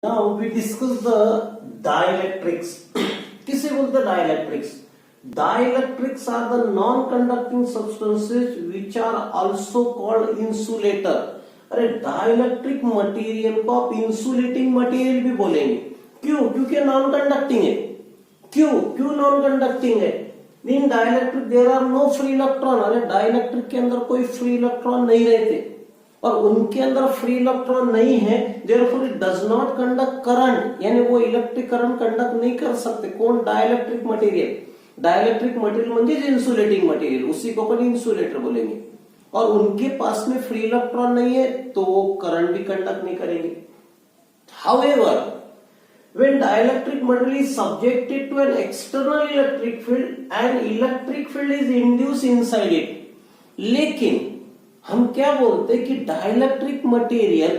Now we discuss the dielectrics. किसे बोलते हैं dielectrics? Dielectrics are the non-conducting substances which are also called insulator. अरे dielectric material को आप इंसुलेटिंग मटेरियल भी बोलेंगे. क्यों? क्योंकि नॉन कंडक्टिंग है. क्यों नॉन कंडक्टिंग है? In dielectric there are no free electron. अरे डाइलेक्ट्रिक के अंदर कोई फ्री इलेक्ट्रॉन नहीं रहते और उनके अंदर फ्री इलेक्ट्रॉन नहीं है, therefore it does not conduct current, यानी वो इलेक्ट्रिक करंट कंडक्ट नहीं कर सकते. कौन? Dielectric material. डाइलेक्ट्रिक मटेरियल म्हणजे इंसुलेटिंग मटेरियल, उसी को अपन इंसुलेटर बोलेंगे. और उनके पास में फ्री इलेक्ट्रॉन नहीं है तो वो करंट भी कंडक्ट नहीं करेंगे. However, when dielectric material is subjected to an external electric field, an electric field is induced inside it. लेकिन हम क्या बोलते हैं कि डाइलेक्ट्रिक मटेरियल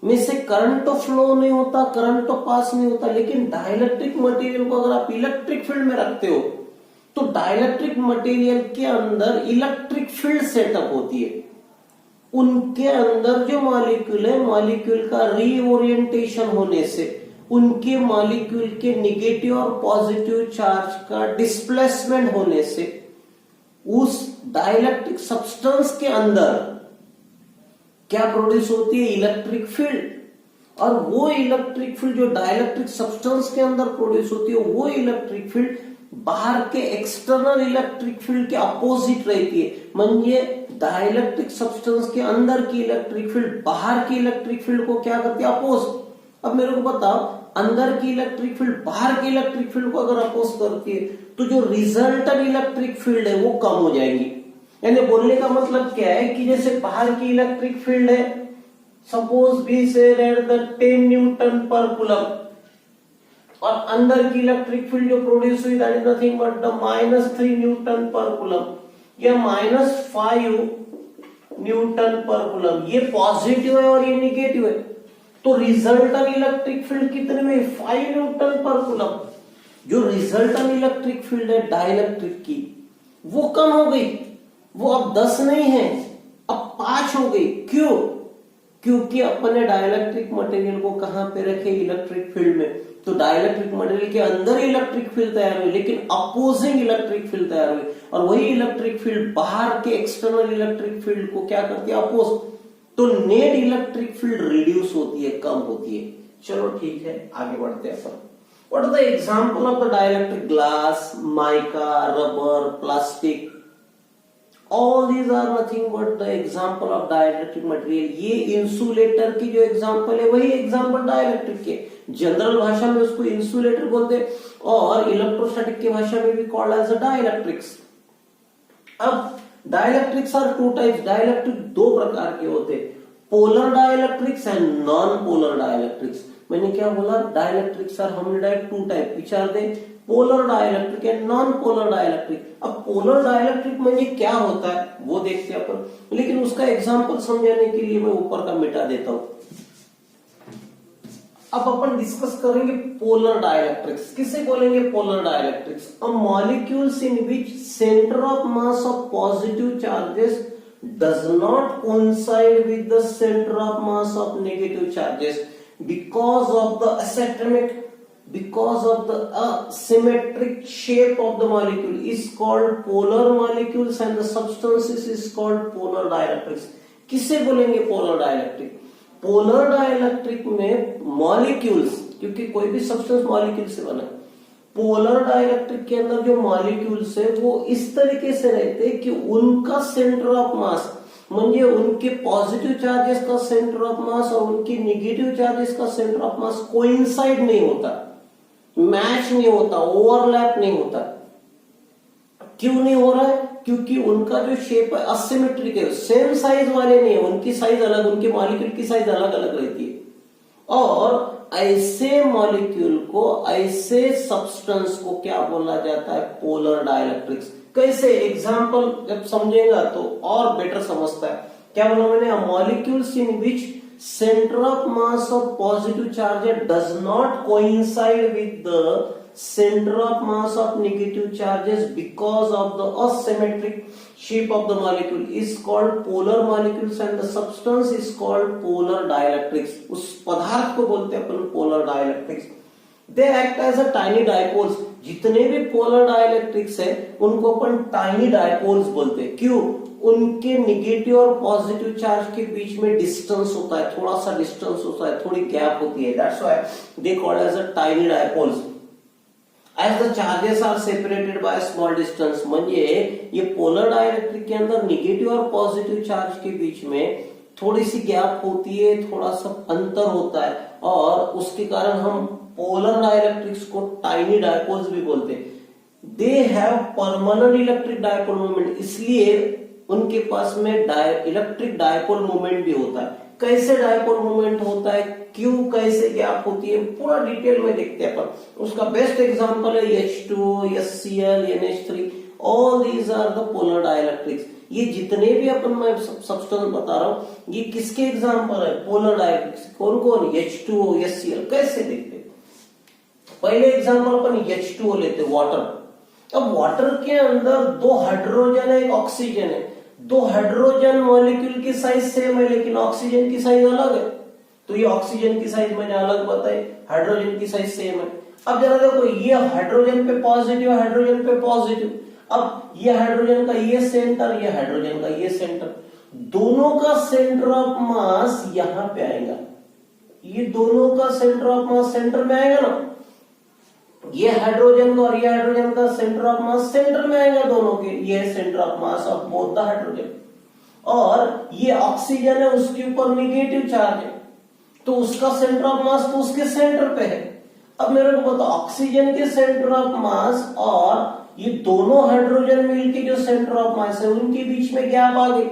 में से करंट तो फ्लो नहीं होता, करंट तो पास नहीं होता, लेकिन डाइलेक्ट्रिक मटेरियल को अगर आप इलेक्ट्रिक फील्ड में रखते हो तो डाइलेक्ट्रिक मटेरियल के अंदर इलेक्ट्रिक फील्ड सेटअप होती है. उनके अंदर जो मॉलिक्यूल है, मॉलिक्यूल का रीओरिएंटेशन होने से, उनके मॉलिक्यूल के नेगेटिव और पॉजिटिव चार्ज का डिस्प्लेसमेंट होने से उस डाइलेक्ट्रिक सब्सटेंस के अंदर क्या प्रोड्यूस होती है? Electric field. और वो इलेक्ट्रिक फील्ड जो डाइलेक्ट्रिक सब्सटेंस के अंदर प्रोड्यूस होती है, वो इलेक्ट्रिक फील्ड बाहर के एक्सटर्नल इलेक्ट्रिक फील्ड के अपोजिट रहती है. म्हणजे डाइलेक्ट्रिक सब्सटेंस के अंदर की इलेक्ट्रिक फील्ड बाहर की इलेक्ट्रिक फील्ड को क्या करती है? अपोज. अब मेरे को बताओ, अंदर की इलेक्ट्रिक फील्ड बाहर की इलेक्ट्रिक फील्ड को अगर अपोज करती है तो जो रिजल्टेंट इलेक्ट्रिक फील्ड है वो कम हो जाएगी. यानी बोलने का मतलब क्या है कि जैसे बाहर की इलेक्ट्रिक फील्ड है, सपोज वी से एट द 10 न्यूटन पर कूलम, और अंदर की इलेक्ट्रिक फील्ड जो प्रोड्यूस हुई that is nothing but the -3 Newton पर कूलम या -5 न्यूटन पर कूलम. ये पॉजिटिव है और ये निगेटिव है, तो रिजल्टेंट इलेक्ट्रिक फील्ड कितने में? 5 न्यूटन पर कूलम. जो रिजल्टेंट इलेक्ट्रिक फील्ड है डाइलेक्ट्रिक की, वो कम हो गई. वो अब 10 नहीं है, अब 5 हो गई. क्यों? क्योंकि अपने डाइलेक्ट्रिक मटेरियल को कहां पे रखे? इलेक्ट्रिक फील्ड में. तो डाइलेक्ट्रिक मटेरियल के अंदर इलेक्ट्रिक फील्ड तैयार हुई, लेकिन अपोजिंग इलेक्ट्रिक फील्ड तैयार हुई, और वही इलेक्ट्रिक फील्ड बाहर के एक्सटर्नल इलेक्ट्रिक फील्ड को क्या करती है? अपोज. तो नेट इलेक्ट्रिक फील्ड रिड्यूस होती है, कम होती है. चलो ठीक है, आगे बढ़ते हैं अपन. What are the example of the dielectric? Glass, mica, rubber, plastic, all these are nothing but the example of dielectric material. ये इंसुलेटर की जो एग्जांपल है वही एग्जांपल डाइलेक्ट्रिक के. जनरल भाषा में उसको इंसुलेटर बोलते हैं और इलेक्ट्रोस्टैटिक की भाषा में भी कॉल्ड एज अ डाइलेक्ट्रिक्स. अब dielectrics are two types. Dielectric दो प्रकार के होते हैं, polar dielectrics and non polar dielectrics. मैंने क्या बोला? डाइलेक्ट्रिक्स आर हमने डायरेक्ट टू टाइप विचार दे, polar dielectric and non polar dielectric. अब पोलर डाइलेक्ट्रिक में ये क्या होता है वो देखते हैं अपन, लेकिन उसका एग्जांपल समझाने के लिए मैं ऊपर का मिटा देता हूं. अब अपन डिस्कस करेंगे पोलर डाइलेक्ट्रिक्स. किसे बोलेंगे polar dielectrics? A molecules in which centre of mass of positive charges does not coincide with the centre of mass of negative charges because of the asymmetric shape of the molecule is called polar molecules and the substances is called polar dielectrics. किसे बोलेंगे polar dielectric? Polar dielectric में molecules, क्योंकि कोई भी substance molecule से बना, polar dielectric के अंदर जो मॉलिक्यूल्स है वो इस तरीके से रहते हैं कि उनका सेंटर ऑफ मास, म्हणजे उनके पॉजिटिव चार्जेस का सेंटर ऑफ मास और उनके नेगेटिव चार्जेस का सेंटर ऑफ मास कोइंसाइड नहीं होता, मैच नहीं होता, ओवरलैप नहीं होता. क्यों नहीं हो रहा है? क्योंकि उनका जो शेप है असिमेट्रिक है, सेम साइज वाले नहीं है, उनकी साइज अलग, उनके मॉलिक्यूल की साइज अलग अलग रहती है. और ऐसे मॉलिक्यूल को, ऐसे सब्सटेंस को क्या बोला जाता है? Polar dielectrics. कैसे? एग्जांपल जब समझेगा तो और बेटर समझता है. क्या बोला मैंने? Molecules in which centre of mass of positive charge does not coincide with the center of mass of negative charges because of the asymmetric shape of the molecule is called polar molecules and the substance is called polar dielectrics. उस पदार्थ को बोलते हैं अपन polar dielectrics. They act as a tiny dipoles. जितने भी polar dielectrics है उनको अपन tiny dipoles बोलते हैं. क्यों? उनके निगेटिव और पॉजिटिव चार्ज के बीच में डिस्टेंस होता है, थोड़ा सा डिस्टेंस होता है, थोड़ी गैप होती है. That's why they called as a tiny dipoles. As the charges are separated by a small distance, म्हणजे ये पोलर डाइलेक्ट्रिक के अंदर निगेटिव और पॉजिटिव चार्ज के बीच में थोड़ी सी गैप होती है, थोड़ा सा अंतर होता है और उसके कारण हम पोलर डाइलेक्ट्रिक्स को टाइनी डायपोल्स भी बोलते हैं. They have permanent electric dipole moment, इसलिए उनके पास में इलेक्ट्रिक डायपोल मोमेंट भी होता है. कैसे डायपोल मोमेंट होता है, क्यों, कैसे गैप होती है, पूरा डिटेल में देखते हैं अपन. उसका बेस्ट एग्जांपल है H2O, HCl, NH3. All these are the polar dielectrics. ये जितने भी अपन मैं सब्सटेंस बता रहा हूं ये किसके एग्जांपल है, पोलर डाइलेक्ट्रिक्स. कौन कौन, H2O, HCl. कैसे देखते, पहले एग्जांपल अपन H2O लेते, वाटर. अब वाटर के अंदर दो हाइड्रोजन है, एक ऑक्सीजन है. दो हाइड्रोजन मॉलिक्यूल की साइज सेम है लेकिन ऑक्सीजन की साइज अलग है. तो ये ऑक्सीजन की साइज मैंने अलग बताई, हाइड्रोजन की साइज सेम है. अब जरा देखो, ये हाइड्रोजन पे पॉजिटिव, हाइड्रोजन पे पॉजिटिव. अब ये हाइड्रोजन का ये सेंटर, ये हाइड्रोजन का ये सेंटर, दोनों का सेंटर ऑफ मास यहां पे आएगा. ये दोनों का सेंटर ऑफ मास सेंटर में आएगा ना. ये हाइड्रोजन का और ये हाइड्रोजन का सेंटर ऑफ मास सेंटर में आएगा दोनों के. ये centre of mass of both the hydrogen. और ये ऑक्सीजन है, उसके ऊपर निगेटिव चार्ज है तो उसका सेंटर ऑफ मास तो उसके सेंटर पे है. अब मेरे को बताओ, ऑक्सीजन के सेंटर ऑफ मास और ये दोनों हाइड्रोजन मिलके जो सेंटर ऑफ मास है उनके बीच में गैप आ गई,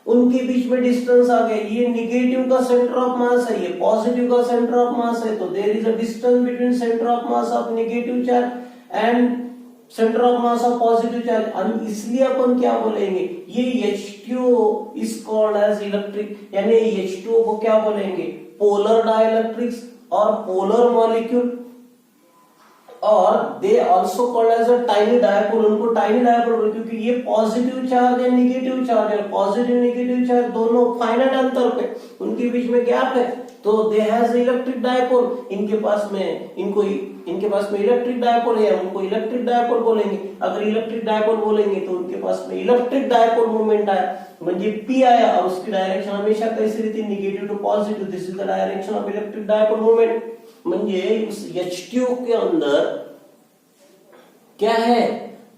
उनके बीच में डिस्टेंस आ गया. ये निगेटिव का सेंटर ऑफ मास है, ये पॉजिटिव का सेंटर ऑफ मास है. तो there is a distance between centre of mass of negative charge and centre of mass of positive charge. इसलिए अपन क्या बोलेंगे, ये H2O is called as electric, यानी H2O को क्या बोलेंगे, पोलर डाइलेक्ट्रिक्स और पोलर मॉलिक्यूल. और they also called as a tiny dipole. उनको टाइनी डायपोल बोलते क्योंकि ये पॉजिटिव चार्ज है, निगेटिव चार्ज है. पॉजिटिव निगेटिव चार्ज दोनों फाइनाइट अंतर पे, उनके बीच में गैप है तो दे हैज इलेक्ट्रिक डायपोल. इनके पास में इलेक्ट्रिक डायपोल है, उनको इलेक्ट्रिक डायपोल बोलेंगे. अगर इलेक्ट्रिक डायपोल बोलेंगे तो उनके पास में इलेक्ट्रिक डायपोल मोमेंट आया, म्हणजे P आया और उसकी डायरेक्शन हमेशा कैसी रहती है, negative to positive. This is the direction of electric dipole moment. म्हणजे उस H2O के अंदर क्या है,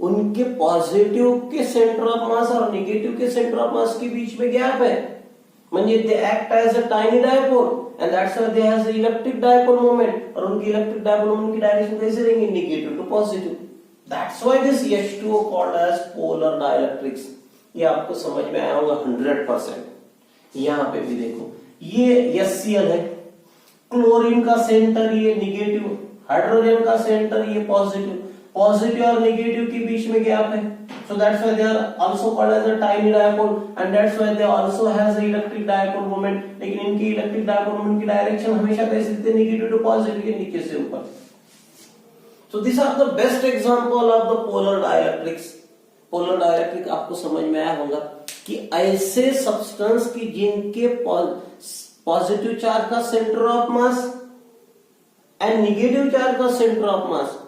उनके पॉजिटिव के सेंटर ऑफ मास और नेगेटिव के सेंटर ऑफ मास के बीच में गैप है. म्हणजे they act as a tiny dipole and that's why they has electric dipole moment. और उनकी इलेक्ट्रिक डायपोल मोमेंट की डायरेक्शन कैसे रहेंगी, negative to positive. That's why this H2O called as polar dielectrics. ये आपको समझ में आया होगा 100%. यहां पे भी देखो, ये HCl है, क्लोरीन का सेंटर ये निगेटिव, हाइड्रोजन का सेंटर ये पॉजिटिव. पॉजिटिव और नेगेटिव के बीच में गैप है. So that's why they are also called as a tiny dipole and that's why they also has the electric dipole moment. लेकिन इनकी इलेक्ट्रिक डायपोल मोमेंट की direction हमेशा कैसे रहती है, नेगेटिव टू पॉजिटिव के नीचे से ऊपर. So these are the best example of the polar dielectrics. Polar dielectric आपको समझ में आया होगा कि ऐसे सब्सटेंस की जिनके पॉजिटिव चार्ज का centre of mass and negative charge का सेंटर ऑफ मास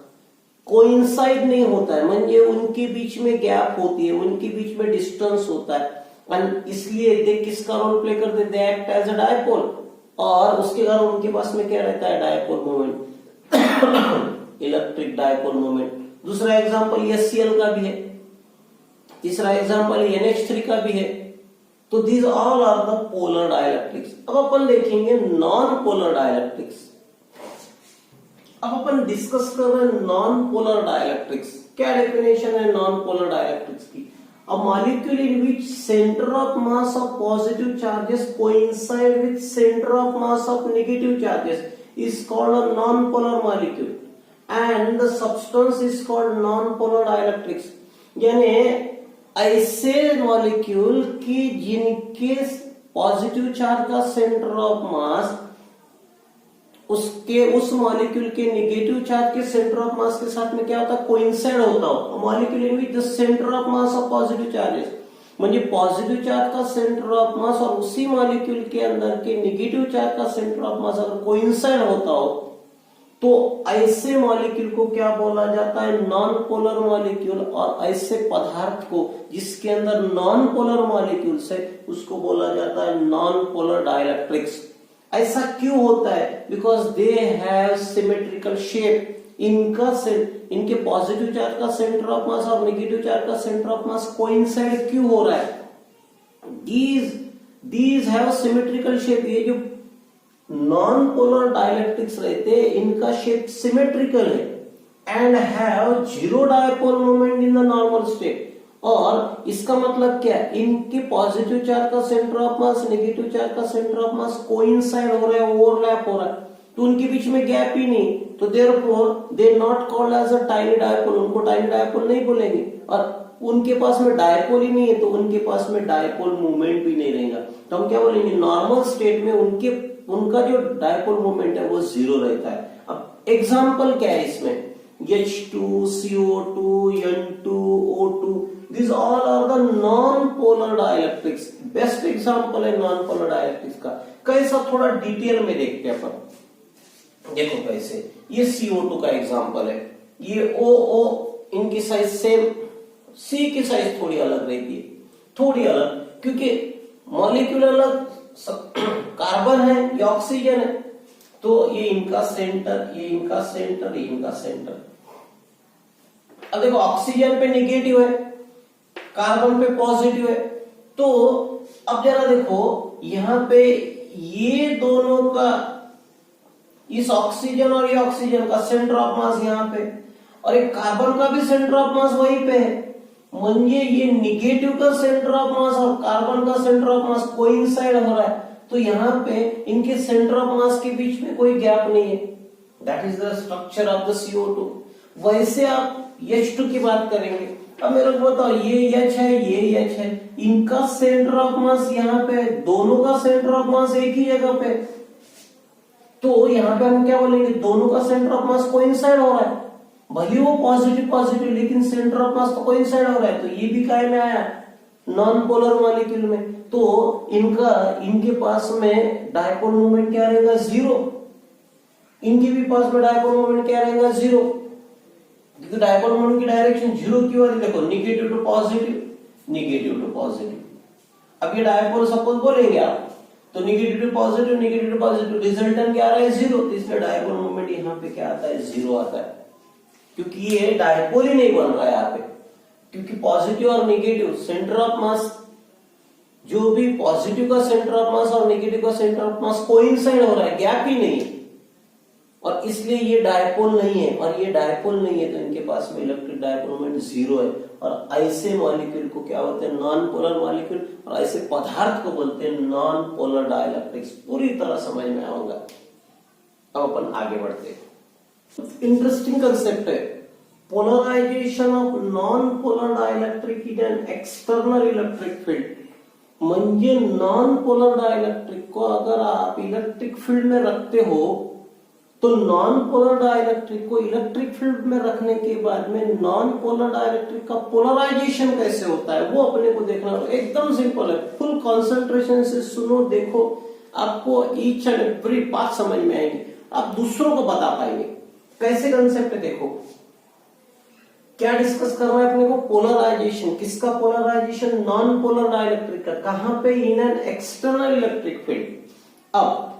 कोइंसाइड नहीं होता है, म्हणजे उनके बीच में गैप होती है, उनके बीच में डिस्टेंस होता है. एंड इसलिए दे किसका रोल प्ले करते हैं, they act as a dipole. और उसके कारण उनके पास में क्या रहता है, dipole moment, electric dipole moment. दूसरा एग्जांपल HCl का भी है, तीसरा एग्जांपल NH3 का भी है. तो these all are the polar dielectrics. अब अपन देखेंगे नॉन पोलर डाइलेक्ट्रिक्स. अब अपन डिस्कस कर रहे हैं नॉन पोलर डाइलेक्ट्रिक्स. क्या डेफिनेशन है नॉन पोलर डाइलेक्ट्रिक्स की, a molecule in which center of mass of positive charges coincide with center of mass of negative charges is called a non-polar molecule and the substance is called non-polar dielectrics. यानी ऐसे molecule की जिनके positive charge का centre of मास उसके उस molecule के negative charge के centre of मास के साथ में क्या होता है, कोइंसाइड होता हो. Molecule in which the centre of mass of positive charges म्हणजे पॉजिटिव चार्ज का सेंटर ऑफ मास और उसी मॉलिक्यूल के अंदर के नेगेटिव चार्ज का सेंटर ऑफ मास अगर कोइंसाइड होता हो तो ऐसे मॉलिक्यूल को क्या बोला जाता है, नॉन पोलर मॉलिक्यूल। और ऐसे पदार्थ को जिसके अंदर नॉन पोलर मॉलिक्यूल्स है उसको बोला जाता है नॉन पोलर डाइलेक्ट्रिक्स। ऐसा क्यों होता है? Because they have symmetrical shape. इनके पॉजिटिव चार्ज का सेंटर ऑफ मास और नेगेटिव चार्ज का सेंटर ऑफ मास कोइंसाइड क्यों हो रहा है? These have symmetrical shape. ये जो नॉन पोलर डाइलेक्ट्रिक्स रहते हैं इनका शेप सिमेट्रिकल है and have zero dipole moment in the normal state. और इसका मतलब क्या है, इनके पॉजिटिव चार्ज का centre of mass negative charge का सेंटर ऑफ मास कोइंसाइड हो रहा है, ओवरलैप हो रहा है, तो उनके बीच में गैप ही नहीं, तो therefore they not called as a tiny dipole. उनको टाइनी डायपोल नहीं बोलेंगे। और उनके पास में डायपोल ही नहीं है तो उनके पास में डायपोल मूवमेंट भी नहीं रहेगा। तो हम क्या बोलेंगे, नॉर्मल स्टेट में उनका जो डायपोल मूवमेंट है वो जीरो रहता है। अब एग्जांपल क्या है इसमें, H2, CO2, N2, O2, these all are the non-polar dielectrics। Best example है नॉन पोलर डाइलेक्ट्रिक्स का। कैसा, थोड़ा डिटेल में देखते हैं अपन। देखो कैसे, ये CO2 का एग्जांपल है, ये OO, इनकी साइज सेम, C की साइज थोड़ी अलग रहती है, थोड़ी अलग, क्योंकि मॉलिक्यूल अलग, कार्बन है या ऑक्सीजन है, तो ये इनका सेंटर, ये इनका सेंटर, ये इनका सेंटर। अब देखो ऑक्सीजन पे नेगेटिव है, कार्बन पे पॉजिटिव है, तो अब जरा देखो यहां पे ये दोनों का, इस ऑक्सीजन और ये ऑक्सीजन का सेंटर ऑफ मास यहां पे, और एक कार्बन का भी सेंटर ऑफ मास वहीं पे है, म्हणजे ये निगेटिव का सेंटर ऑफ मास और कार्बन का सेंटर ऑफ मास कोइंसाइड हो रहा है, तो यहाँ पे इनके सेंटर ऑफ मास के बीच में कोई गैप नहीं है। That is the structure of the CO2। वैसे आप H2 की बात करेंगे। अब मेरे को बताओ, ये H है, ये H है, इनका सेंटर ऑफ मास यहाँ पे, दोनों का सेंटर ऑफ मास एक ही जगह पे, तो यहाँ पे हम क्या बोलेंगे, दोनों का सेंटर ऑफ मास कोइंसाइड हो रहा है। भले वो पॉजिटिव पॉजिटिव, लेकिन सेंटर ऑफ मास तो कोइंसाइड हो रहा है, तो ये भी काय में आया, नॉन पोलर मॉलिक्यूल में। तो इनके पास में डायपोल मोमेंट क्या रहेगा, जीरो। इनके भी पास में डायपोल मोमेंट क्या रहेगा, जीरो, क्योंकि डायपोल मोमेंट की डायरेक्शन जीरो की वाली, देखो negative to positive, negative to positive. अब ये डायपोल सपोज बोलेंगे आप, तो negative to positive, negative to positive, resultant क्या आ रहा है, जीरो, तो इसलिए डायपोल मोमेंट यहाँ पे क्या आता है, जीरो आता है, क्योंकि ये डायपोल ही नहीं बन रहा है यहाँ पे, क्योंकि पॉजिटिव और नेगेटिव सेंटर ऑफ मास, जो भी पॉजिटिव का सेंटर ऑफ मास और नेगेटिव का सेंटर ऑफ मास कोइंसाइड हो रहा है, गैप ही नहीं है, और इसलिए ये डायपोल नहीं है। और ये डायपोल नहीं है तो इनके पास में इलेक्ट्रिक डायपोल मोमेंट जीरो है। और ऐसे मॉलिक्यूल को क्या बोलते हैं, नॉन पोलर मॉलिक्यूल, और ऐसे पदार्थ को बोलते हैं नॉन पोलर डाइलेक्ट्रिक्स। पूरी तरह समझ में आऊंगा। अब अपन आगे बढ़ते हैं। इंटरेस्टिंग कंसेप्ट है, polarisation of non polar dielectric in an external electric field. म्हणजे नॉन पोलर डाइलेक्ट्रिक को अगर आप इलेक्ट्रिक फील्ड में रखते हो तो नॉन पोलर डाइलेक्ट्रिक को इलेक्ट्रिक फील्ड में रखने के बाद में नॉन पोलर डाइलेक्ट्रिक का पोलराइजेशन कैसे होता है वो अपने को देखना। एकदम सिंपल है, फुल कंसंट्रेशन से सुनो, देखो, आपको ईच एंड एवरी बात समझ में आएगी, आप दूसरों को बता पाएंगे। कैसे कंसेप्ट है, देखो क्या डिस्कस कर रहा है अपने को, पोलराइजेशन। किसका पोलराइजेशन, नॉन पोलर डाइलेक्ट्रिक का। कहां पे, in an external electric field. अब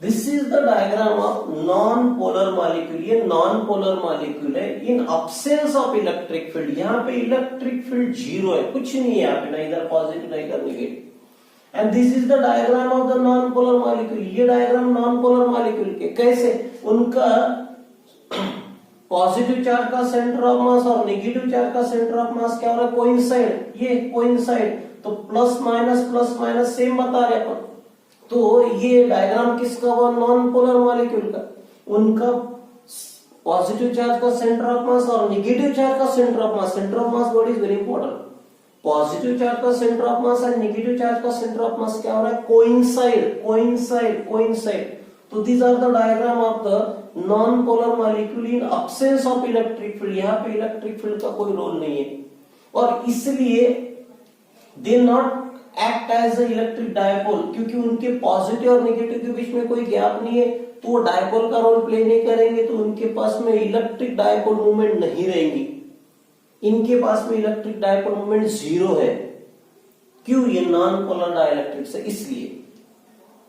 this is the diagram of non polar molecule. ये नॉन पोलर मॉलिक्यूल है in absence of electric field. यहाँ पे इलेक्ट्रिक फील्ड जीरो है, कुछ नहीं है यहाँ पे, ना इधर पॉजिटिव ना इधर negative. And this is the diagram of the non polar molecule. ये डायग्राम नॉन पोलर मॉलिक्यूल के, कैसे, उनका पॉजिटिव चार्ज का सेंटर ऑफ मास और नेगेटिव चार्ज का सेंटर ऑफ मास क्या हो रहा है, कोइंसाइड। ये कोइंसाइड, तो प्लस माइनस सेम बता रहे अपन। तो ये डायग्राम किसका हुआ, नॉन पोलर मॉलिक्यूल का। उनका पॉजिटिव चार्ज का सेंटर ऑफ मास और नेगेटिव चार्ज का centre of mass, centre of mass word is very important. Positive charge का सेंटर ऑफ मास और नेगेटिव चार्ज का सेंटर ऑफ मास क्या हो रहा है, कोइंसाइड। तो these are the diagram of the non-polar molecule in absence of electric field। यहाँ पे इलेक्ट्रिक फील्ड का कोई रोल नहीं है, और इसलिए they not act as a electric dipole, क्योंकि उनके पॉजिटिव और नेगेटिव के बीच में कोई गैप नहीं है, तो वो डायपोल का रोल प्ले नहीं करेंगे, तो उनके पास में इलेक्ट्रिक डायपोल मूवमेंट नहीं रहेंगी। इनके पास में इलेक्ट्रिक डायपोल मूवमेंट जीरो है। क्यों? ये नॉन पोलर डाइलेक्ट्रिक्स है, इसलिए।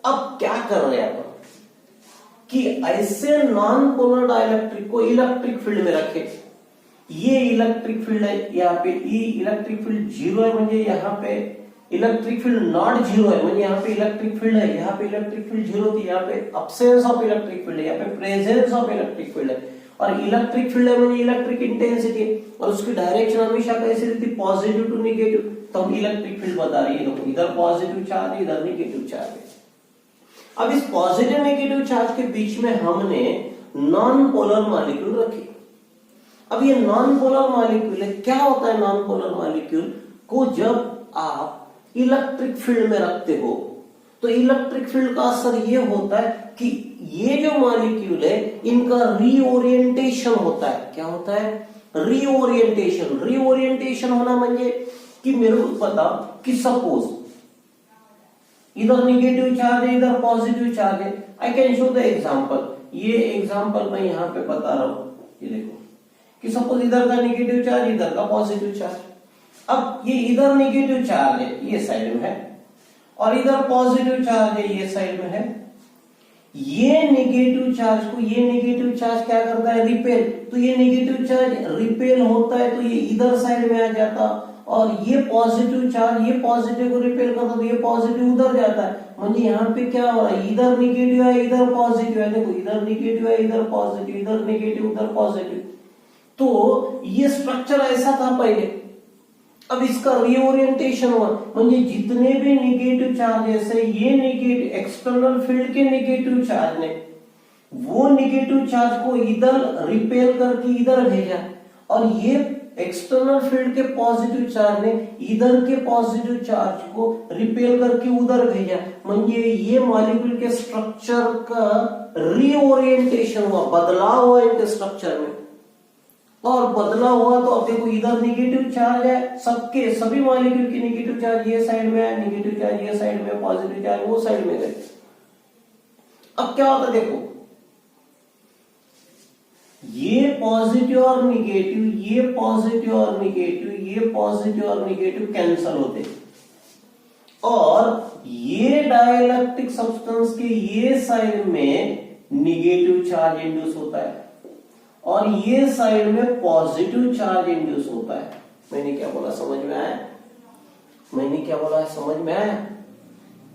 अब क्या कर रहे हैं अपन कि ऐसे नॉन पोलर डाइलेक्ट्रिक को इलेक्ट्रिक फील्ड में रखे। ये इलेक्ट्रिक फील्ड है, यहाँ पे ई इलेक्ट्रिक फील्ड जीरो है, म्हणजे यहाँ पे इलेक्ट्रिक फील्ड नॉट जीरो है, म्हणजे यहाँ पे इलेक्ट्रिक फील्ड है, यहाँ पे इलेक्ट्रिक फील्ड जीरो थी, यहाँ पे अब्सेंस ऑफ इलेक्ट्रिक फील्ड है, यहाँ पे प्रेजेंस ऑफ इलेक्ट्रिक फील्ड है। और इलेक्ट्रिक फील्ड है म्हणजे इलेक्ट्रिक इंटेंसिटी, और उसकी डायरेक्शन हमेशा कैसी रहती? Positive to negative. तो हम इलेक्ट्रिक फील्ड बता रही है, देखो इधर पॉजिटिव चार्ज है, इधर नेगेटिव चार्ज है। अब इस पॉजिटिव नेगेटिव चार्ज के बीच में हमने नॉन पोलर मॉलिक्यूल रखे। अब ये नॉन पोलर मॉलिक्यूल है, क्या होता है नॉन पोलर मॉलिक्यूल को? जब आप इलेक्ट्रिक फील्ड में रखते हो तो इलेक्ट्रिक फील्ड का असर ये होता है कि ये जो मॉलिक्यूल है इनका रीओरिएंटेशन होता है। क्या होता है? रीओरिएंटेशन। रीओरिएंटेशन होना म्हणजे कि मेरे को पता कि सपोज इधर नेगेटिव चार्ज है, इधर पॉजिटिव चार्ज है। I can show the example. ये एग्जांपल मैं यहाँ पे बता रहा हूं, ये देखो कि सपोज इधर का नेगेटिव चार्ज, इधर का पॉजिटिव चार्ज। अब ये इधर नेगेटिव चार्ज है, ये साइड में है, और इधर पॉजिटिव चार्ज है, ये साइड में है। ये नेगेटिव चार्ज को ये नेगेटिव चार्ज क्या करता है? रिपेल। तो ये नेगेटिव चार्ज रिपेल होता है, तो ये इधर साइड में आ जाता, और ये पॉजिटिव चार्ज ये पॉजिटिव को रिपेल करता, तो ये पॉजिटिव उधर जाता है। म्हणजे यहाँ पे क्या हो रहा है? इधर नेगेटिव है, इधर पॉजिटिव है। देखो इधर नेगेटिव है, इधर पॉजिटिव, इधर नेगेटिव, उधर पॉजिटिव। तो ये स्ट्रक्चर ऐसा था पहले। अब इसका रीओरिएंटेशन हुआ, म्हणजे जितने भी नेगेटिव चार्जेस है, ये नेगेटिव एक्सटर्नल फील्ड के नेगेटिव चार्ज ने वो नेगेटिव चार्ज को इधर रिपेल करके इधर भेजा, और ये एक्सटर्नल फील्ड के पॉजिटिव चार्ज ने इधर के पॉजिटिव चार्ज को रिपेल करके उधर भेजा। म्हणजे ये मॉलिक्यूल के स्ट्रक्चर का रीओरिएंटेशन हुआ, बदलाव हुआ इनके स्ट्रक्चर में। और बदला हुआ तो अब देखो इधर नेगेटिव चार्ज है, सबके सभी मॉलिक्यूल की नेगेटिव चार्ज ये साइड में है, नेगेटिव चार्ज ये साइड में, पॉजिटिव चार्ज वो साइड में गए। अब क्या होता है? देखो ये पॉजिटिव और नेगेटिव, ये पॉजिटिव और नेगेटिव, ये पॉजिटिव और नेगेटिव कैंसल होते, और ये डाइलेक्ट्रिक सब्सटेंस के ये साइड में नेगेटिव चार्ज इंड्यूस होता है, और ये साइड में पॉजिटिव चार्ज इंड्यूस होता है। मैंने क्या बोला समझ में आया? मैंने क्या बोला समझ में आया?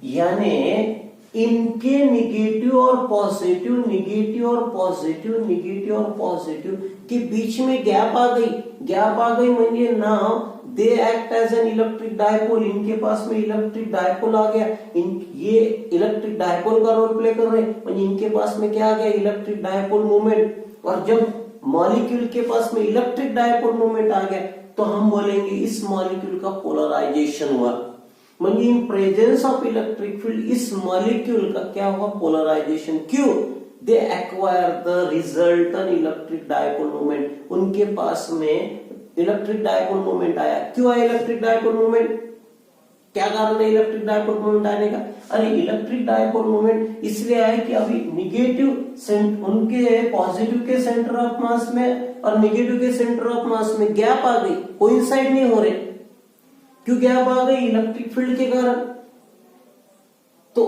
यानी इनके नेगेटिव और पॉजिटिव, नेगेटिव और पॉजिटिव, नेगेटिव और पॉजिटिव के बीच में गैप आ गई। गैप आ गई म्हणजे now they act as an electric dipole. इनके पास में इलेक्ट्रिक डायपोल आ गया, ये इलेक्ट्रिक डायपोल का रोल प्ले कर रहे हैं, म्हणजे इनके पास में क्या आ गया? Electric dipole movement. और जब मॉलिक्यूल के पास में इलेक्ट्रिक डायपोल मूवमेंट आ गया तो हम बोलेंगे इस मॉलिक्यूल का पोलराइजेशन हुआ। म्हणजे in presence of electric field इस मॉलिक्यूल का क्या हुआ? पोलराइजेशन। क्यों? They acquire the resultant electric dipole movement. उनके पास में इलेक्ट्रिक डायपोल मूवमेंट आया। क्यों आया इलेक्ट्रिक डायपोल मूवमेंट? क्या कारण है इलेक्ट्रिक डायपोल मूवमेंट आने का? अरे इलेक्ट्रिक डायपोल मूवमेंट इसलिए आया कि अभी निगेटिव उनके पॉजिटिव के सेंटर ऑफ मास में और नेगेटिव के सेंटर ऑफ मास में गैप आ गई, कोइंसाइड नहीं हो रहे। क्यों गैप आ गई? इलेक्ट्रिक फील्ड के कारण। तो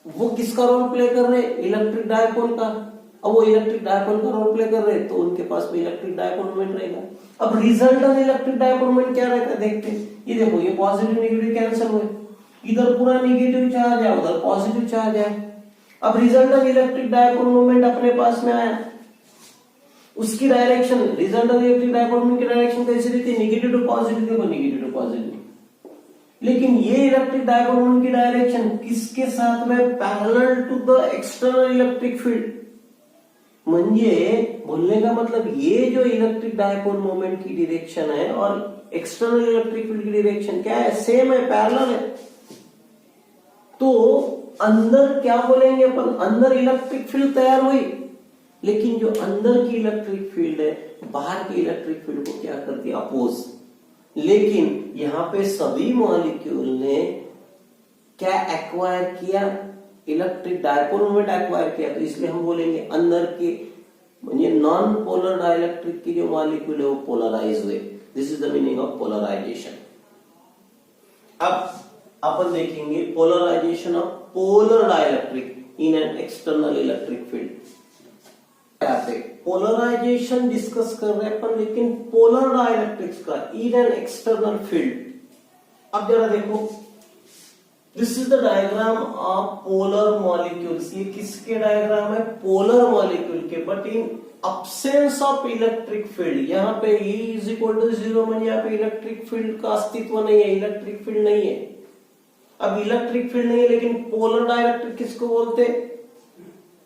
वो किसका रोल प्ले कर रहे? इलेक्ट्रिक डायपोल का। अब वो इलेक्ट्रिक डायपोल का रोल प्ले कर रहे तो उनके पास में इलेक्ट्रिक डायपोल मूवमेंट रहेगा। अब रिजल्टेंट इलेक्ट्रिक डायपोल मूवमेंट क्या रहता है देखते हैं। ये देखो ये पॉजिटिव नेगेटिव कैंसिल हुए, इधर पूरा नेगेटिव चार्ज है, उधर पॉजिटिव चार्ज है। अब रिजल्टेंट इलेक्ट्रिक डायपोल मूवमेंट अपने पास में आया, उसकी direction resultant electric dipole movement की डायरेक्शन कैसी रहती है? Negative to positive. देखो नेगेटिव टू पॉजिटिव। लेकिन ये इलेक्ट्रिक डायपोल मूवमेंट की डायरेक्शन किसके साथ में? Parallel to the external electric field. म्हणजे बोलने का मतलब ये जो इलेक्ट्रिक डायपोल मोमेंट की डायरेक्शन है और एक्सटर्नल इलेक्ट्रिक फील्ड की डायरेक्शन क्या है? सेम है, पैरेलल है। तो अंदर क्या बोलेंगे अपन? अंदर इलेक्ट्रिक फील्ड तैयार हुई, लेकिन जो अंदर की इलेक्ट्रिक फील्ड है बाहर की इलेक्ट्रिक फील्ड को क्या करती है? अपोज। लेकिन यहाँ पे सभी मॉलिक्यूल ने क्या एक्वायर किया, इलेक्ट्रिक डायपोल मोमेंट एक्वायर किया, तो इसलिए हम बोलेंगे अंदर के म्हणजे नॉन पोलर डाइलेक्ट्रिक की जो मॉलिक्यूल है वो पोलराइज हुए. This is the meaning of polarisation. अब अपन देखेंगे polarisation of polar dielectric in an external electric field. Polarisation discuss कर रहे हैं अपन, लेकिन पोलर डाइलेक्ट्रिक्स का इन एन एक्सटर्नल फील्ड. अब जरा देखो, this is the diagram of polar molecules. ये किसके डायग्राम है? पोलर मॉलिक्यूल के. But in absence of electric field, यहाँ पे E इज इक्वल टू 0 म्हणजे यहाँ पे इलेक्ट्रिक फील्ड का अस्तित्व नहीं है, इलेक्ट्रिक फील्ड नहीं है. अब इलेक्ट्रिक फील्ड नहीं है, लेकिन पोलर डाइलेक्ट्रिक किसको बोलते?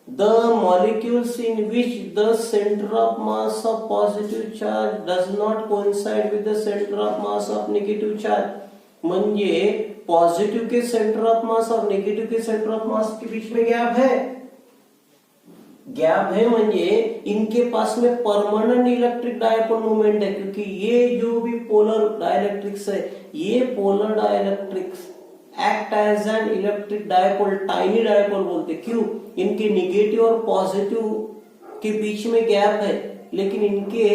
The molecules in which the center of mass of positive charge does not coincide with the center of mass of negative charge. म्हणजे पॉजिटिव के सेंटर ऑफ मास और नेगेटिव के सेंटर ऑफ मास के बीच में गैप है. Gap है म्हणजे इनके पास में परमानेंट इलेक्ट्रिक डायपोल मोमेंट है, क्योंकि ये जो भी पोलर डाइलेक्ट्रिक्स है, ये polar dielectrics act as an electric dipole, tiny dipole बोलते. क्यों? इनके निगेटिव और पॉजिटिव के बीच में गैप है, लेकिन इनके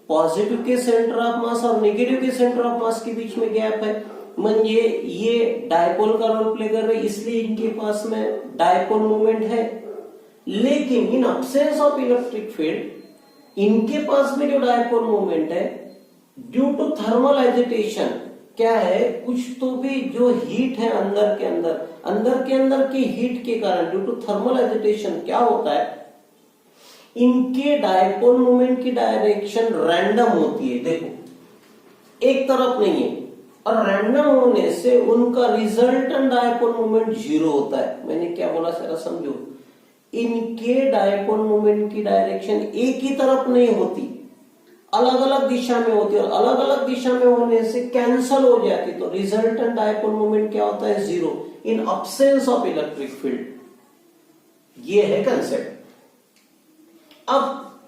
पॉजिटिव के सेंटर ऑफ मास और नेगेटिव के सेंटर ऑफ मास के बीच में गैप है. म्हणजे ये डायपोल का रोल प्ले कर रहे, इसलिए इनके पास में डायपोल मोमेंट है. लेकिन इन अब्सेंस ऑफ इलेक्ट्रिक फील्ड इनके पास में जो डायपोल मोमेंट है, ड्यू टू थर्मल एजिटेशन, क्या है, कुछ तो भी जो हीट है अंदर के अंदर की हीट के कारण, ड्यू टू थर्मल एजिटेशन क्या होता है, इनके डायपोल मोमेंट की डायरेक्शन रैंडम होती है. देखो, एक तरफ नहीं है, और रैंडम होने से उनका रिजल्टेंट डायपोल मोमेंट 0 होता है. मैंने क्या बोला जरा समझो. इनके डायपोल मोमेंट की डायरेक्शन एक ही तरफ नहीं होती, अलग अलग दिशा में होती है, और अलग अलग दिशा में होने से कैंसल हो जाती. तो रिजल्टेंट डायपोल मोमेंट क्या होता है? 0 इन अब्सेंस ऑफ इलेक्ट्रिक फील्ड. ये है कंसेप्ट. अब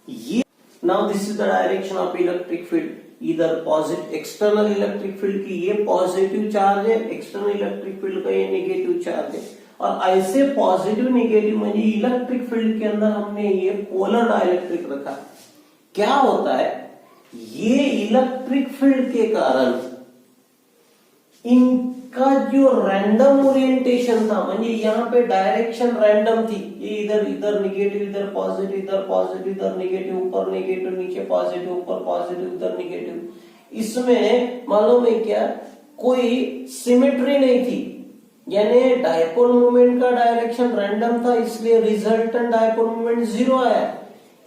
ये now this is the direction of electric field. इधर पॉजिटिव एक्सटर्नल इलेक्ट्रिक फील्ड की ये पॉजिटिव चार्ज है, एक्सटर्नल इलेक्ट्रिक फील्ड का ये नेगेटिव चार्ज है. और ऐसे पॉजिटिव नेगेटिव म्हणजे इलेक्ट्रिक फील्ड के अंदर हमने ये पोलर डाइलेक्ट्रिक रखा. क्या होता है, ये इलेक्ट्रिक फील्ड के कारण इनका जो रैंडम ओरिएंटेशन था, म्हणजे यहाँ पे डायरेक्शन रैंडम थी. ये इधर इधर नेगेटिव, इधर पॉजिटिव, इधर पॉजिटिव, इधर नेगेटिव, ऊपर नेगेटिव, नीचे पॉजिटिव, ऊपर पॉजिटिव, इधर नेगेटिव. इसमें मालूम है क्या, कोई सिमेट्री नहीं थी. यानी डायपोल मोमेंट का डायरेक्शन रैंडम था, इसलिए रिजल्टेंट डायपोल मोमेंट 0 आया.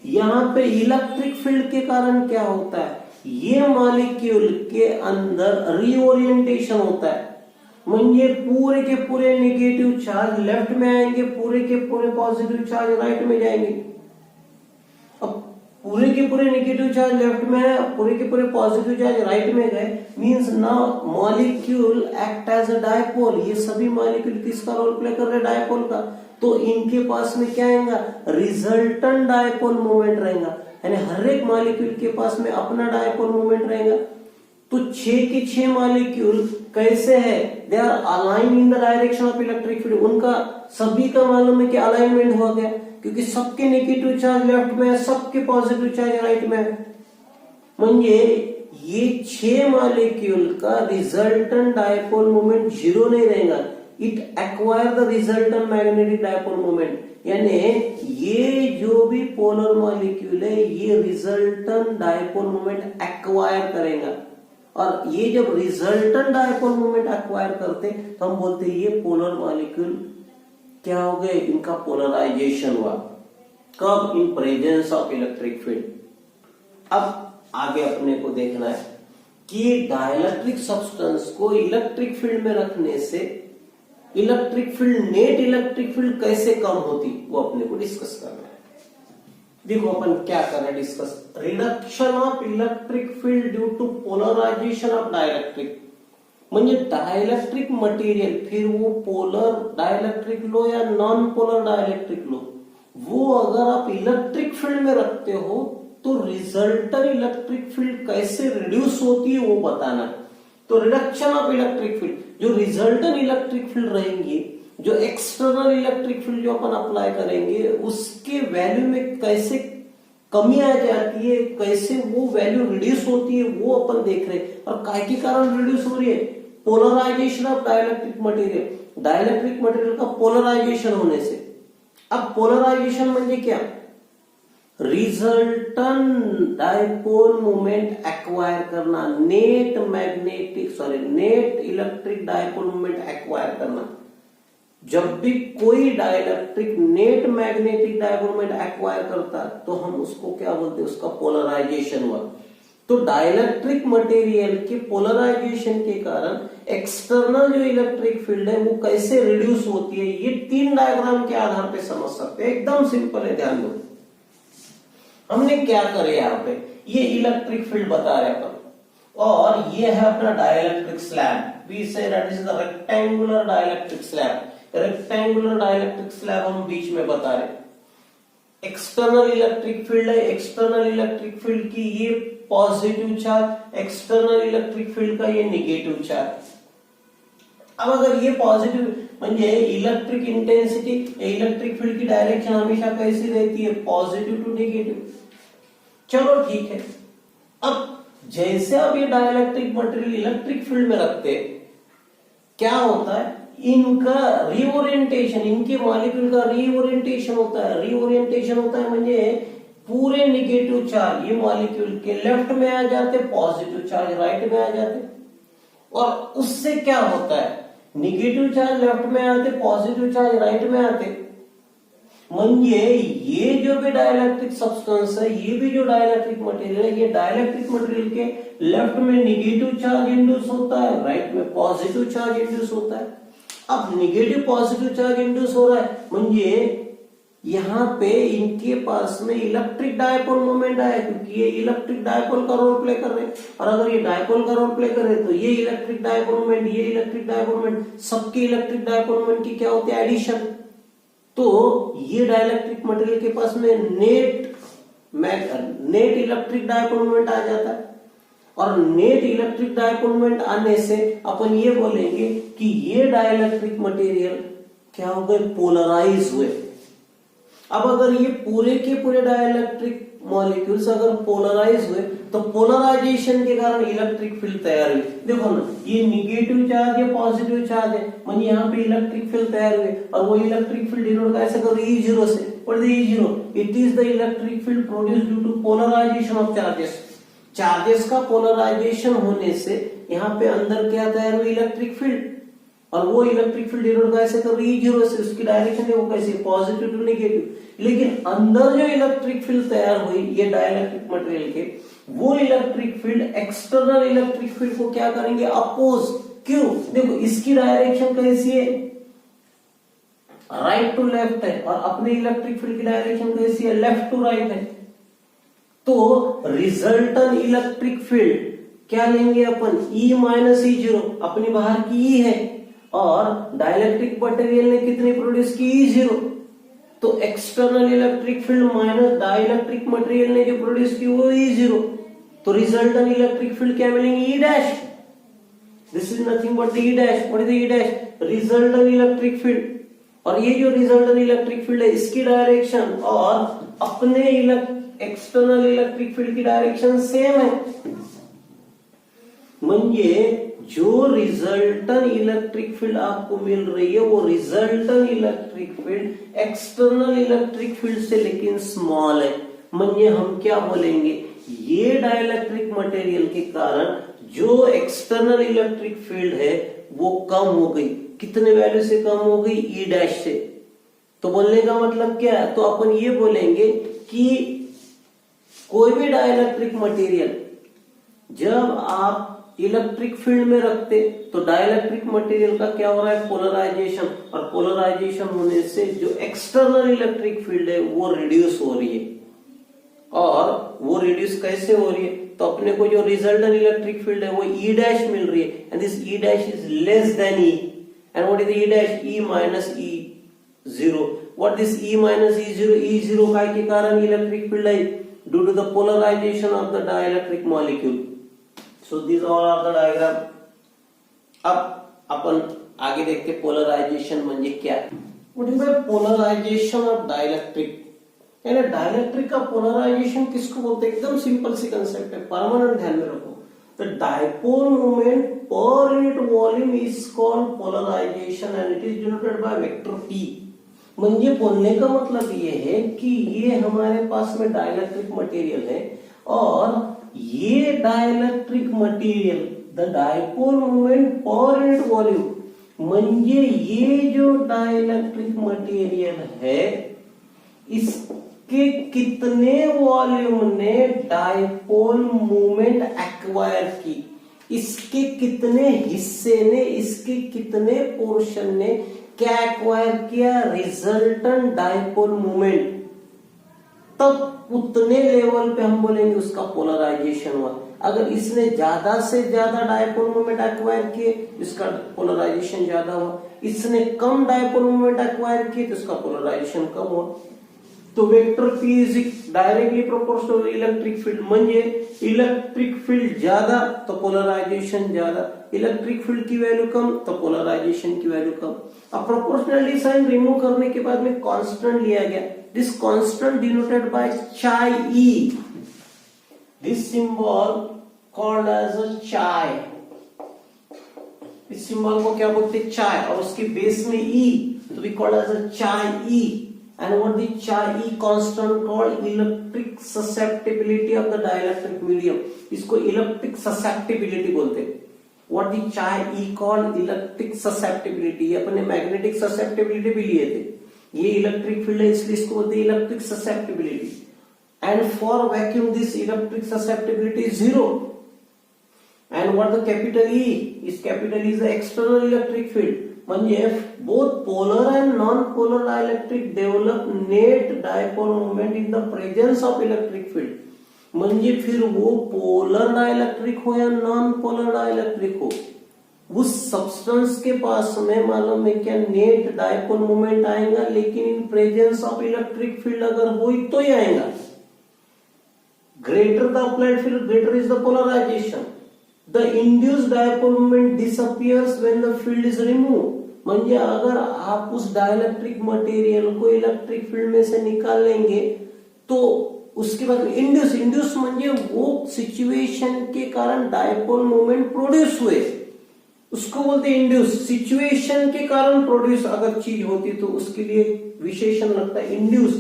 यहाँ पे इलेक्ट्रिक फील्ड के कारण क्या होता है, ये मॉलिक्यूल के अंदर रीओरिएंटेशन होता है. म्हणजे पूरे के पूरे नेगेटिव चार्ज लेफ्ट में आएंगे, पूरे के पूरे पॉजिटिव चार्ज राइट में जाएंगे. अब पूरे के पूरे नेगेटिव चार्ज लेफ्ट में है, पूरे के पूरे पॉजिटिव चार्ज राइट में गए, means now molecule act as a dipole. ये सभी मॉलिक्यूल किसका रोल प्ले कर रहे हैं? डायपोल का. तो इनके पास में क्या आएगा? रिजल्टेंट डायपोल मोमेंट रहेगा. यानी हर एक मॉलिक्यूल के पास में अपना डायपोल मोमेंट रहेगा. तो 6 के 6 मॉलिक्यूल कैसे है? They are align in the direction of electric field. उनका सभी का मालूम है कि अलाइनमेंट हो गया, क्योंकि सबके नेगेटिव चार्ज लेफ्ट में है, सबके पॉजिटिव चार्ज राइट में है. म्हणजे ये 6 मॉलिक्यूल का रिजल्टेंट डायपोल मोमेंट 0 नहीं रहेगा. It acquire the resultant magnetic dipole moment. यानी ये जो भी पोलर मॉलिक्यूल है, ये रिजल्टेंट डायपोल मोमेंट एक्वायर करेगा. और ये जब रिजल्टेंट डायपोल मोमेंट एक्वायर करते, तो हम बोलते हैं ये पोलर मॉलिक्यूल क्या हो गए, इनका पोलराइजेशन हुआ. कब? इन प्रेजेंस ऑफ इलेक्ट्रिक फील्ड. अब आगे अपने को देखना है कि डाइलेक्ट्रिक सब्सटेंस को इलेक्ट्रिक फील्ड में रखने से electric field, net electric field कैसे कम होती, वो अपने को डिस्कस करना है. देखो अपन क्या कर रहे हैं discuss. Reduction of electric field due to polarisation of dielectric. म्हणजे डाइलेक्ट्रिक मटेरियल, फिर वो पोलर डाइलेक्ट्रिक लो या नॉन पोलर डाइलेक्ट्रिक लो, वो अगर आप इलेक्ट्रिक फील्ड में रखते हो तो रिजल्टेंट इलेक्ट्रिक फील्ड कैसे रिड्यूस होती है वो बताना है। तो रिडक्शन ऑफ इलेक्ट्रिक फील्ड, जो रिजल्टेंट इलेक्ट्रिक फील्ड रहेंगी, जो एक्सटर्नल इलेक्ट्रिक फील्ड जो अपन अप्लाई करेंगे उसके वैल्यू में कैसे कमी आ जाती है, कैसे वो वैल्यू रिड्यूस होती है वो अपन देख रहे हैं। और काय के कारण रिड्यूस हो रही है? Polarisation of dielectric material, dielectric material का पोलराइजेशन होने से। अब पोलराइजेशन म्हणजे क्या? रिजल्टेंट डायपोल मोमेंट एक्वायर करना, net electric dipole moment acquire करना। जब भी कोई dielectric net magnetic dipole moment acquire करता है तो हम उसको क्या बोलते हैं? उसका पोलराइजेशन हुआ। तो डाइलेक्ट्रिक मटेरियल के पोलराइजेशन के कारण एक्सटर्नल जो इलेक्ट्रिक फील्ड है वो कैसे रिड्यूस होती है, ये 3 डायग्राम के आधार पे समझ सकते हैं। एकदम सिंपल है, ध्यान दो। हमने क्या करे यहाँ पे, ये इलेक्ट्रिक फील्ड बता रहे अपन, और ये है अपना dielectric slab. We say that is the rectangular dielectric slab. Rectangular dielectric slab हम बीच में बता रहे। एक्सटर्नल इलेक्ट्रिक फील्ड है, एक्सटर्नल इलेक्ट्रिक फील्ड की ये positive charge, external electric field का ये नेगेटिव चार्ज। अब अगर ये पॉजिटिव म्हणजे इलेक्ट्रिक इंटेंसिटी, इलेक्ट्रिक फील्ड की डायरेक्शन हमेशा कैसी रहती है? Positive to negative. चलो ठीक है। अब जैसे अब ये डाइलेक्ट्रिक मटेरियल इलेक्ट्रिक फील्ड में रखते, क्या होता है? इनका रीओरिएंटेशन, इनके मॉलिक्यूल का रीओरिएंटेशन होता है। रीओरिएंटेशन होता है म्हणजे पूरे नेगेटिव चार्ज ये मॉलिक्यूल के लेफ्ट में आ जाते, पॉजिटिव चार्ज राइट में आ जाते। और उससे क्या होता है? निगेटिव चार्ज लेफ्ट में आते, पॉजिटिव चार्ज राइट में आते। म्हणजे ये जो भी डाइलेक्ट्रिक सब्सटेंस है, ये भी जो डाइलेक्ट्रिक मटेरियल है, ये डाइलेक्ट्रिक मटेरियल के लेफ्ट में निगेटिव चार्ज इंड्यूस होता है, राइट में पॉजिटिव चार्ज इंड्यूस होता है। अब निगेटिव पॉजिटिव चार्ज इंड्यूस हो रहा है म्हणजे यहाँ पे इनके पास में इलेक्ट्रिक डायपोल मोमेंट आया, क्योंकि ये इलेक्ट्रिक डायपोल का रोल प्ले कर रहे हैं। और अगर ये डायपोल का रोल प्ले कर रहे हैं तो ये इलेक्ट्रिक डायपोल मोमेंट, ये इलेक्ट्रिक डायपोल मोमेंट, सबके इलेक्ट्रिक डायपोल मोमेंट की क्या होती है? एडिशन। तो ये डाइलेक्ट्रिक मटेरियल के पास में नेट इलेक्ट्रिक डायपोल मोमेंट आ जाता है। और नेट इलेक्ट्रिक डायपोल मोमेंट आने से अपन ये बोलेंगे कि ये डाइलेक्ट्रिक मटेरियल क्या हो गए? पोलराइज हुए। अब अगर ये पूरे के पूरे डाइलेक्ट्रिक मॉलिक्यूल्स अगर पोलराइज हुए तो पोलराइजेशन के कारण इलेक्ट्रिक फील्ड तैयार हुई। देखो ना, ये निगेटिव चार्ज या पॉजिटिव चार्ज है, म्हणजे यहाँ पे इलेक्ट्रिक फील्ड तैयार हुए। और वो इलेक्ट्रिक फील्ड डिनोट कैसे करो? E0 से। What is E0? It is the electric field produced due to polarisation of charges. Charges का पोलराइजेशन होने से यहाँ पे अंदर क्या तैयार हुई? Electric field. और वो इलेक्ट्रिक फील्ड डिनोट कैसे कर रही है? E0 से। उसकी डायरेक्शन है वो कैसे? Positive to negative. लेकिन अंदर जो इलेक्ट्रिक फील्ड तैयार हुई ये डाइलेक्ट्रिक मटेरियल के, वो electric field external electric field को क्या करेंगे? अपोज। क्यों? देखो इसकी डायरेक्शन कैसी है? राइट टू लेफ्ट है, और अपने इलेक्ट्रिक फील्ड की डायरेक्शन कैसी है? लेफ्ट टू राइट है। तो रिजल्टेंट इलेक्ट्रिक फील्ड क्या लेंगे अपन? E माइनस E0, अपनी बाहर की E है, और डाइलेक्ट्रिक मटेरियल ने कितनी प्रोड्यूस की? E0। तो external electric field minus dielectric material ने जो प्रोड्यूस की वो E0। तो रिजल्टेंट इलेक्ट्रिक फील्ड क्या मिलेंगे? E dash. This is nothing but E dash. What is E dash? Resultant electric field. और ये जो रिजल्टेंट इलेक्ट्रिक फील्ड है इसकी डायरेक्शन और अपने एक्सटर्नल इलेक्ट्रिक फील्ड की डायरेक्शन सेम है। म्हणजे जो रिजल्टेंट इलेक्ट्रिक फील्ड आपको मिल रही है वो resultant electric field external electric field से लेकिन स्मॉल है। म्हणजे हम क्या बोलेंगे? ये डाइलेक्ट्रिक मटेरियल के कारण जो एक्सटर्नल इलेक्ट्रिक फील्ड है वो कम हो गई। कितने वैल्यू से कम हो गई? E डैश से। तो बोलने का मतलब क्या है? तो अपन ये बोलेंगे कि कोई भी डाइलेक्ट्रिक मटेरियल जब आप इलेक्ट्रिक फील्ड में रखते तो डाइलेक्ट्रिक मटेरियल का क्या हो रहा है? पोलराइजेशन। और पोलराइजेशन होने से जो एक्सटर्नल इलेक्ट्रिक फील्ड है वो रिड्यूस हो रही है। और वो रिड्यूस कैसे हो रही है? तो अपने को जो रिजल्टेंट इलेक्ट्रिक फील्ड है वो E डैश मिल रही है, and this E dash is less than E। And what is E dash? E minus E0। What this E minus E0? E0 का के कारण इलेक्ट्रिक फील्ड है due to the polarization of the dielectric molecule. So these all are the diagram. अब अपन आगे देखते polarisation म्हणजे क्या. What is the polarization of dielectric? यानी डाइलेक्ट्रिक का पोलराइजेशन किसको बोलते हैं? एकदम सिंपल सी कंसेप्ट है, परमानेंट ध्यान में रखो. The dipole moment per unit volume is called polarization and it is denoted by vector P. म्हणजे बोलने का मतलब ये है कि ये हमारे पास में डाइलेक्ट्रिक मटेरियल है और ये dielectric material the dipole moment per unit volume म्हणजे ये जो डाइलेक्ट्रिक मटेरियल है इसके कितने वॉल्यूम ने डाइपोल मोमेंट एक्वायर की, इसके कितने हिस्से ने, इसके कितने पोर्शन ने क्या एक्वायर किया, रिजल्टेंट डाइपोल मोमेंट, तब उतने लेवल पे हम बोलेंगे उसका पोलराइजेशन हुआ. अगर इसने ज्यादा से ज्यादा डाइपोल मोमेंट एक्वायर किए इसका पोलराइजेशन ज्यादा हुआ, इसने कम डाइपोल मोमेंट एक्वायर किए तो इसका पोलराइजेशन कम हुआ. तो vector P is directly proportional to electric field. म्हणजे इलेक्ट्रिक फील्ड ज्यादा तो पोलराइजेशन ज्यादा, इलेक्ट्रिक फील्ड की वैल्यू कम तो पोलराइजेशन की वैल्यू कम. अब प्रोपोर्शनलिटी साइन रिमूव करने के बाद में कांस्टेंट लिया गया. This constant denoted by chi e. This symbol called as a chi. इस सिंबल को क्या बोलते हैं? chi. और उसके बेस में e तो we called as a chi e. And what the chi e constant called? Electric susceptibility of the dielectric medium. इसको electric susceptibility बोलते हैं. What the chi e called? Electric susceptibility. ये अपने magnetic susceptibility भी लिए थे. ये electric field है इसलिए इसको बोलते हैं electric susceptibility. And for vacuum this electric susceptibility is zero. And what the capital E is? Capital E is the external electric field. म्हणजे both polar and non-polar dielectric develop net dipole moment in the presence of electric field. म्हणजे फिर वो polar dielectric हो या non polar dielectric हो, उस substance के पास में मालूम है क्या नेट डाइपोल मोमेंट आएगा, लेकिन in presence of electric field अगर हो तो ही आएगा. Greater the applied field greater is the polarization. The induced dipole moment disappears when the field is removed. म्हणजे अगर आप उस डाइलेक्ट्रिक मटेरियल को इलेक्ट्रिक फील्ड में से निकाल लेंगे तो उसके बाद इंड्यूस म्हणजे वो सिचुएशन के कारण डाइपोल मोमेंट प्रोड्यूस हुए, उसको बोलते हैं इंड्यूस. सिचुएशन के कारण प्रोड्यूस अगर चीज होती तो उसके लिए विशेषण लगता है इंड्यूस.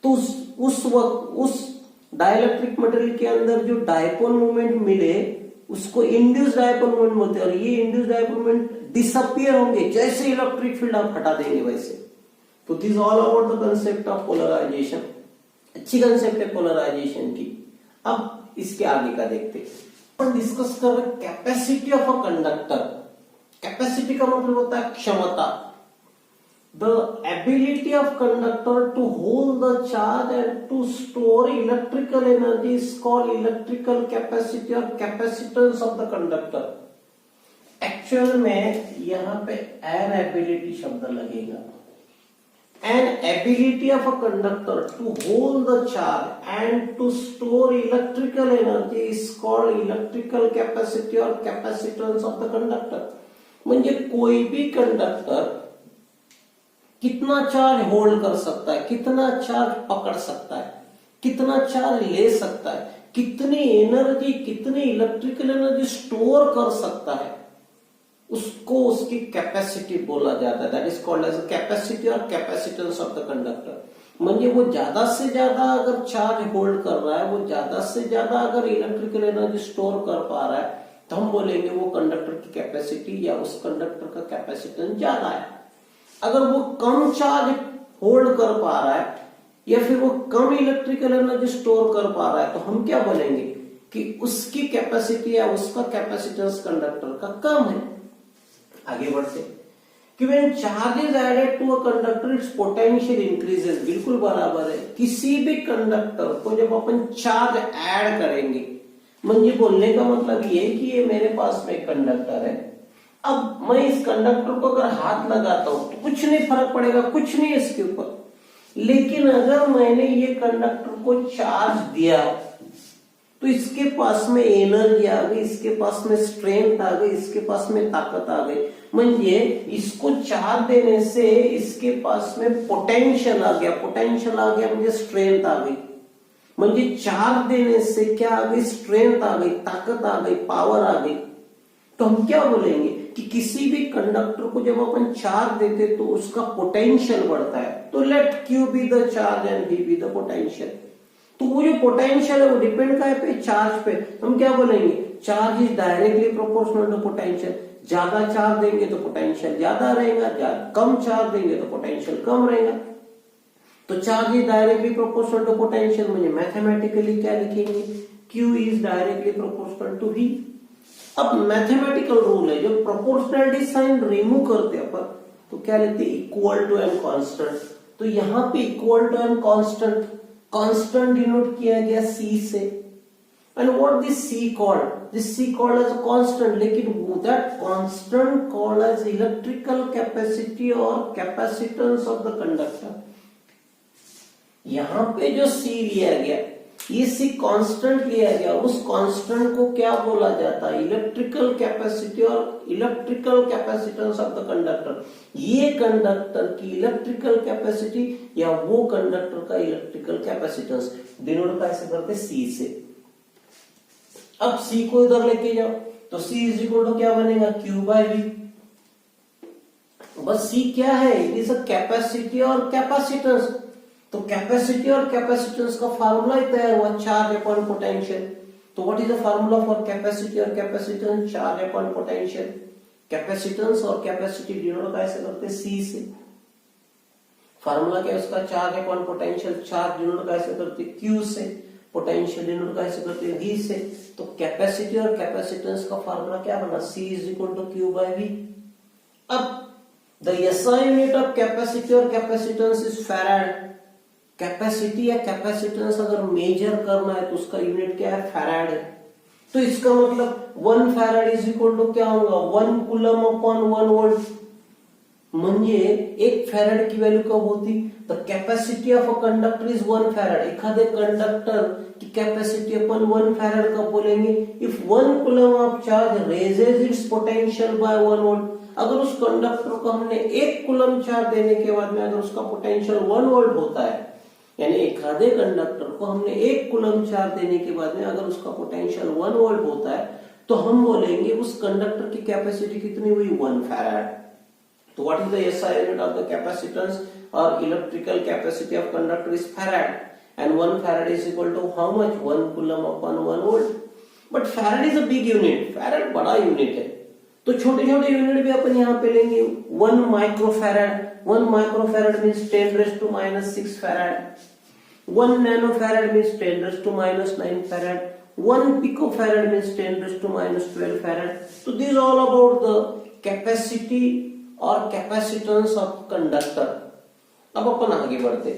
तो उस वक्त उस डाइलेक्ट्रिक मटेरियल के अंदर जो डाइपोल मोमेंट मिले उसको इंड्यूस डाइपोल मोमेंट बोलते हैं. और ये इंड्यूस डाइपोल मोमेंट डिसअपियर होंगे जैसे इलेक्ट्रिक फील्ड आप हटा देंगे वैसे. तो this all about the concept of polarization. अच्छी कंसेप्ट है पोलराइजेशन की. अब इसके आगे का देखते हैं. अपन डिस्कस कर रहे capacity of a conductor. Capacity का मतलब होता है क्षमता. The ability of conductor to hold the charge and to store electrical energy is called electrical capacity or capacitance of the conductor. Actual में यहाँ पे an ability शब्द लगेगा. An ability of a conductor to hold the charge and to store electrical energy is called electrical capacity or capacitance of the conductor. म्हणजे कोई भी conductor कितना charge hold कर सकता है, कितना चार्ज पकड़ सकता है, कितना चार्ज ले सकता है, कितनी एनर्जी, कितनी इलेक्ट्रिकल एनर्जी स्टोर कर सकता है, उसको उसकी कैपेसिटी बोला जाता है. That is called as capacity और कैपेसिटेंस ऑफ द कंडक्टर. म्हणजे वो ज्यादा से ज्यादा अगर चार्ज होल्ड कर रहा है, वो ज्यादा से ज्यादा अगर इलेक्ट्रिकल एनर्जी स्टोर कर पा रहा है तो हम बोलेंगे वो कंडक्टर की कैपेसिटी या उस कंडक्टर का कैपेसिटेंस ज्यादा है. अगर वो कम चार्ज होल्ड कर पा रहा है या फिर वो कम इलेक्ट्रिकल एनर्जी स्टोर कर पा रहा है तो हम क्या बोलेंगे कि उसकी कैपेसिटी या उसका कैपेसिटेंस कंडक्टर का कम है. आगे बढ़ते कि when charge is added to a conductor it's potential increases. बिल्कुल बराबर है. किसी भी कंडक्टर को जब अपन चार्ज ऐड करेंगे, म्हणजे बोलने का मतलब ये है कि ये मेरे पास में कंडक्टर है, अब मैं इस कंडक्टर को अगर हाथ लगाता हूं तो कुछ नहीं फर्क पड़ेगा, कुछ नहीं इसके ऊपर. लेकिन अगर मैंने ये कंडक्टर को चार्ज दिया तो इसके पास में एनर्जी आ गई, इसके पास में स्ट्रेंथ आ गई, इसके पास में ताकत आ गई। म्हणजे इसको चार्ज देने से इसके पास में पोटेंशियल आ गया, पोटेंशियल आ गया म्हणजे स्ट्रेंथ आ गई। म्हणजे चार्ज देने से क्या आ गई, स्ट्रेंथ आ गई, ताकत आ गई, पावर आ गई। तो हम क्या बोलेंगे कि किसी भी कंडक्टर को जब अपन चार्ज देते तो उसका पोटेंशियल बढ़ता है। तो let Q be the charge and V be the potential. तो वो जो पोटेंशियल है वो डिपेंड काय पे, चार्ज पे। हम क्या बोलेंगे, charge is directly proportional to potential. ज्यादा चार्ज देंगे तो पोटेंशियल ज्यादा रहेगा, कम चार्ज देंगे तो पोटेंशियल कम रहेगा। तो charge is directly proportional to potential म्हणजे मैथमेटिकली क्या लिखेंगे, Q is directly proportional to V। अब मैथमेटिकल रूल है, जब प्रोपोर्शनलिटी साइन रिमूव करते अपन तो क्या लेते, इक्वल टू एम कांस्टेंट। तो यहां पे equal to M constant, constant denote किया गया C से। And what this C called, this C called as a constant, लेकिन that constant called as electrical capacity और कैपेसिटेंस ऑफ द कंडक्टर। यहां पे जो C लिया गया, ये C कांस्टेंट लिया गया, उस कांस्टेंट को क्या बोला जाता है, इलेक्ट्रिकल कैपेसिटी और electrical capacitance of the conductor. ये कंडक्टर की इलेक्ट्रिकल कैपेसिटी या वो कंडक्टर का इलेक्ट्रिकल कैपेसिटेंस डिनोट कैसे करते, C से। अब C को इधर लेके जाओ तो C इज इक्वल टू क्या बनेगा, Q बाय V। बस C क्या है, इट इज अ कैपेसिटी और कैपेसिटेंस। तो कैपेसिटी और कैपेसिटेंस का फार्मूला ही तैयार हुआ, चार्ज अपॉन पोटेंशियल। तो what is the formula for capacity और capacitance, charge upon potential. Capacitance और कैपेसिटी डिनोट कैसे करते, C से। फार्मूला क्या है उसका, charge upon potential. Charge denote कैसे करते, Q से। पोटेंशियल डिनोट कैसे करते, V से। तो कैपेसिटी और कैपेसिटेंस का फार्मूला क्या बना, C is equal to Q by V। अब the SI unit of capacity और कैपेसिटेंस इज फैराड। कैपेसिटी या कैपेसिटेंस अगर मेजर करना है तो उसका यूनिट क्या है, फैराड है। तो इसका मतलब 1 फैराड इज इक्वल टू क्या होगा, 1 कूलम अपॉन 1 वोल्ट। म्हणजे 1 फॅरेड की व्हॅल्यू कब होती, the capacity of a conductor is 1 farad. एखादे कंडक्टर की कैपेसिटी अपन 1 फैराड कब बोलेंगे, if 1 coulomb of charge raises it's potential bye 1 volt. अगर उस कंडक्टर को हमने 1 कूलम चार्ज देने के बाद में अगर उसका पोटेंशियल 1 वोल्ट होता है, यानी एखादे कंडक्टर को हमने 1 कूलम चार्ज देने के बाद में अगर उसका पोटेंशियल 1 वोल्ट होता है तो हम बोलेंगे उस कंडक्टर की कैपेसिटी कितनी हुई, 1 फैराड। तो what is the SI unit of the capacitance और electrical capacity of conductor is farad, and 1 farad is equal to how much, 1 coulomb upon 1 volt. But farad is a big unit, farad बड़ा unit है। तो छोटे छोटे unit भी अपन यहाँ पे लेंगे। 1 microfarad, 1 microfarad means 10⁻⁻⁶ farad. 1 nanofarad means 10⁻⁹ farad. 1 picofarad means 10⁻12 farad. तो this all about the capacity और कैपेसिटेंस ऑफ कंडक्टर। अब अपन आगे बढ़ते